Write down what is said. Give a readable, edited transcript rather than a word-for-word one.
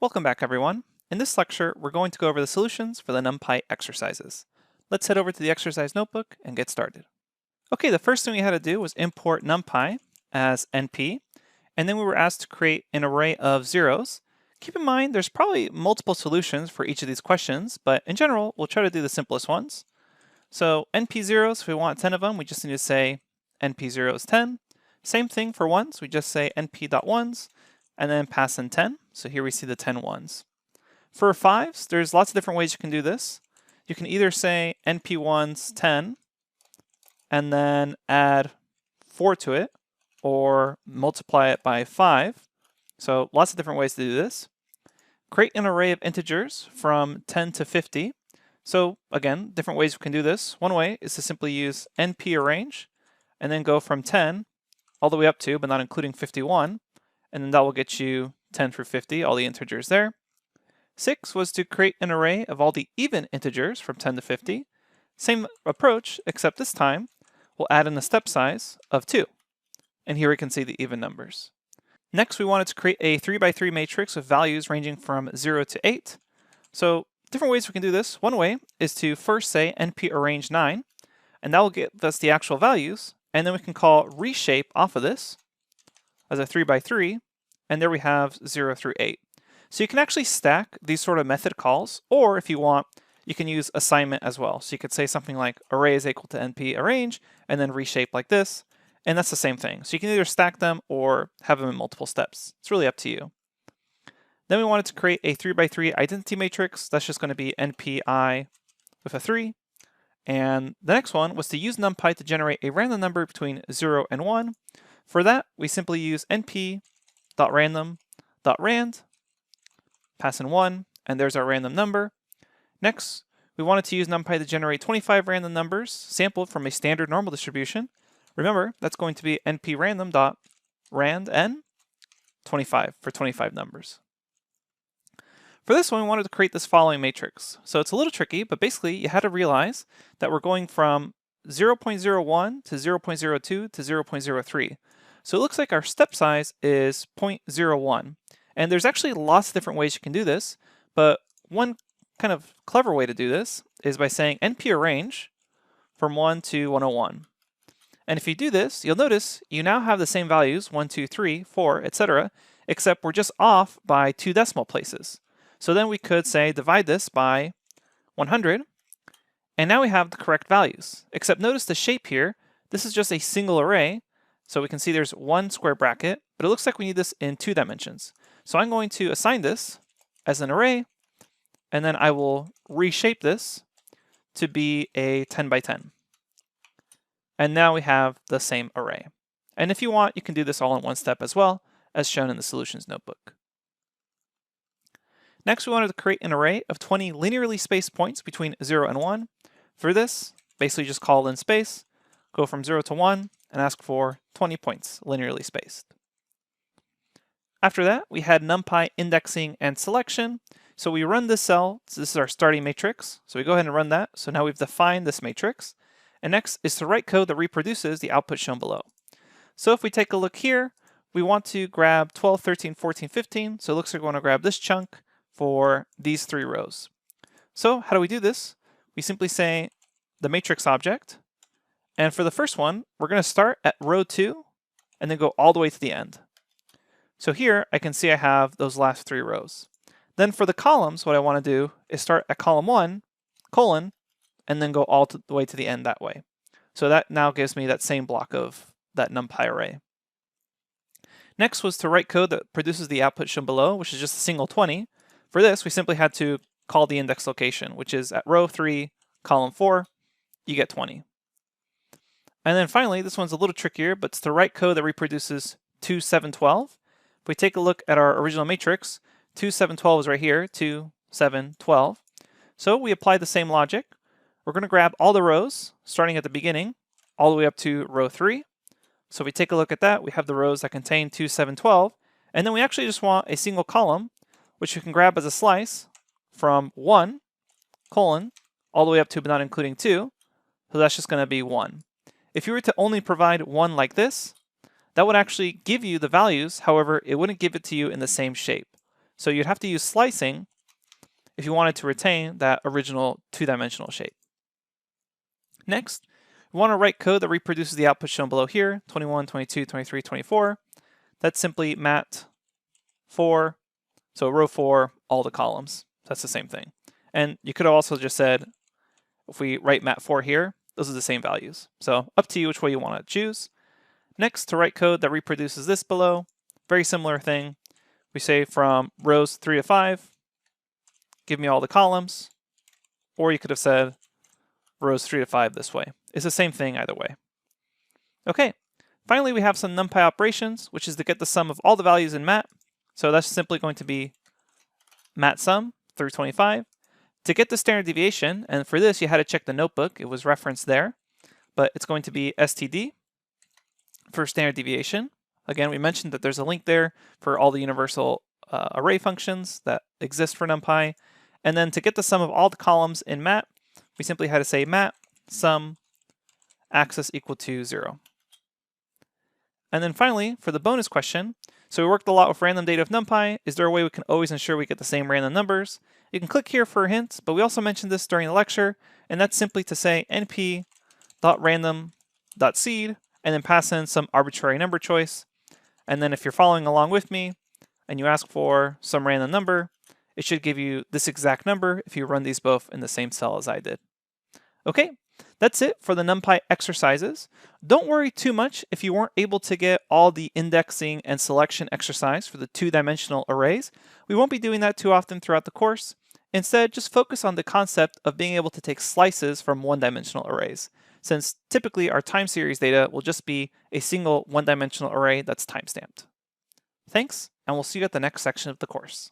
Welcome back, everyone. In this lecture, we're going to go over the solutions for the Numpy exercises. Let's head over to the exercise notebook and get started. Okay, the first thing we had to do was import Numpy as NP, and then we were asked to create an array of zeros. Keep in mind, there's probably multiple solutions for each of these questions, but in general, we'll try to do the simplest ones. So NP zeros, if we want 10 of them, we just need to say NP0 is 10. Same thing for ones, we just say NP.ones, and then pass in 10. So here we see the 10 ones. For fives, there's lots of different ways you can do this. You can either say NP1's 10 and then add 4 to it, or multiply it by 5. So lots of different ways to do this. Create an array of integers from 10 to 50. So again, different ways we can do this. One way is to simply use NP arrange and then go from 10 all the way up to, but not including 51, and then that will get you 10 through 50, all the integers there. 6 was to create an array of all the even integers from 10 to 50. Same approach, except this time we'll add in a step size of 2. And here we can see the even numbers. Next, we wanted to create a 3x3 matrix with values ranging from 0 to 8. So different ways we can do this. One way is to first say NP arrange 9, and that will give us the actual values, and then we can call reshape off of this as a 3x3, and there we have 0 through 8. So you can actually stack these sort of method calls, or if you want, you can use assignment as well. So you could say something like array is equal to NP arrange, and then reshape like this, and that's the same thing. So you can either stack them or have them in multiple steps. It's really up to you. Then we wanted to create a 3x3 identity matrix. That's just going to be NPI with a 3. And the next one was to use Numpy to generate a random number between 0 and 1. For that, we simply use np.random.rand, pass in 1, and there's our random number. Next, we wanted to use Numpy to generate 25 random numbers sampled from a standard normal distribution. Remember, that's going to be nprandom.randn 25 for 25 numbers. For this one, we wanted to create this following matrix. So it's a little tricky, but basically you had to realize that we're going from 0.01 to 0.02 to 0.03. So it looks like our step size is 0.01. And there's actually lots of different ways you can do this, but one kind of clever way to do this is by saying NP arrange from 1 to 101. And if you do this, you'll notice you now have the same values, 1, 2, 3, 4, etc., except we're just off by 2 decimal places. So then we could say divide this by 100, and now we have the correct values. Except notice the shape here, this is just a single array, so we can see there's one square bracket, but it looks like we need this in 2 dimensions. So I'm going to assign this as an array, and then I will reshape this to be a 10 by 10. And now we have the same array. And if you want, you can do this all in one step as well, as shown in the solutions notebook. Next, we wanted to create an array of 20 linearly spaced points between 0 and 1. For this, basically just call in space, go from 0 to 1, and ask for 20 points linearly spaced. After that, we had NumPy indexing and selection. So we run this cell, so this is our starting matrix. So we go ahead and run that. So now we've defined this matrix. And next is to write code that reproduces the output shown below. So if we take a look here, we want to grab 12, 13, 14, 15. So it looks like we want to grab this chunk for these 3 rows. So how do we do this? We simply say the matrix object. And for the first one, we're going to start at row 2 and then go all the way to the end. So here I can see I have those last 3 rows. Then for the columns, what I want to do is start at column 1, colon, and then go all the way to the end that way. So that now gives me that same block of that NumPy array. Next was to write code that produces the output shown below, which is just a single 20. For this, we simply had to call the index location, which is at row 3, column 4, you get 20. And then finally, this one's a little trickier, but it's to write code that reproduces 2, 7, 12. If we take a look at our original matrix, 2, 7, 12 is right here, 2, 7, 12. So we apply the same logic. We're going to grab all the rows, starting at the beginning, all the way up to row 3. So if we take a look at that, we have the rows that contain 2, 7, 12. And then we actually just want a single column, which you can grab as a slice from 1, colon, all the way up to but not including 2. So that's just going to be 1. If you were to only provide 1 like this, that would actually give you the values. However, it wouldn't give it to you in the same shape. So you'd have to use slicing if you wanted to retain that original two-dimensional shape. Next, we want to write code that reproduces the output shown below here, 21, 22, 23, 24. That's simply mat 4, so row 4, all the columns. That's the same thing. And you could have also just said, if we write mat 4 here, those are the same values. So up to you which way you want to choose. Next, to write code that reproduces this below, very similar thing. We say from rows 3 to 5, give me all the columns, or you could have said rows 3 to 5 this way. It's the same thing either way. Okay, finally we have some NumPy operations, which is to get the sum of all the values in mat. So that's simply going to be mat sum through 25. To get the standard deviation, and for this you had to check the notebook, it was referenced there, but it's going to be std for standard deviation. Again, we mentioned that there's a link there for all the universal array functions that exist for NumPy. And then to get the sum of all the columns in mat, we simply had to say mat sum axis equal to 0. And then finally, for the bonus question, so we worked a lot with random data of NumPy. Is there a way we can always ensure we get the same random numbers? You can click here for a hint, but we also mentioned this during the lecture, and that's simply to say np.random.seed and then pass in some arbitrary number choice. And then if you're following along with me and you ask for some random number, it should give you this exact number if you run these both in the same cell as I did. Okay, that's it for the NumPy exercises. Don't worry too much if you weren't able to get all the indexing and selection exercise for the two-dimensional arrays. We won't be doing that too often throughout the course. Instead, just focus on the concept of being able to take slices from one-dimensional arrays, since typically our time series data will just be a single one-dimensional array that's timestamped. Thanks, and we'll see you at the next section of the course.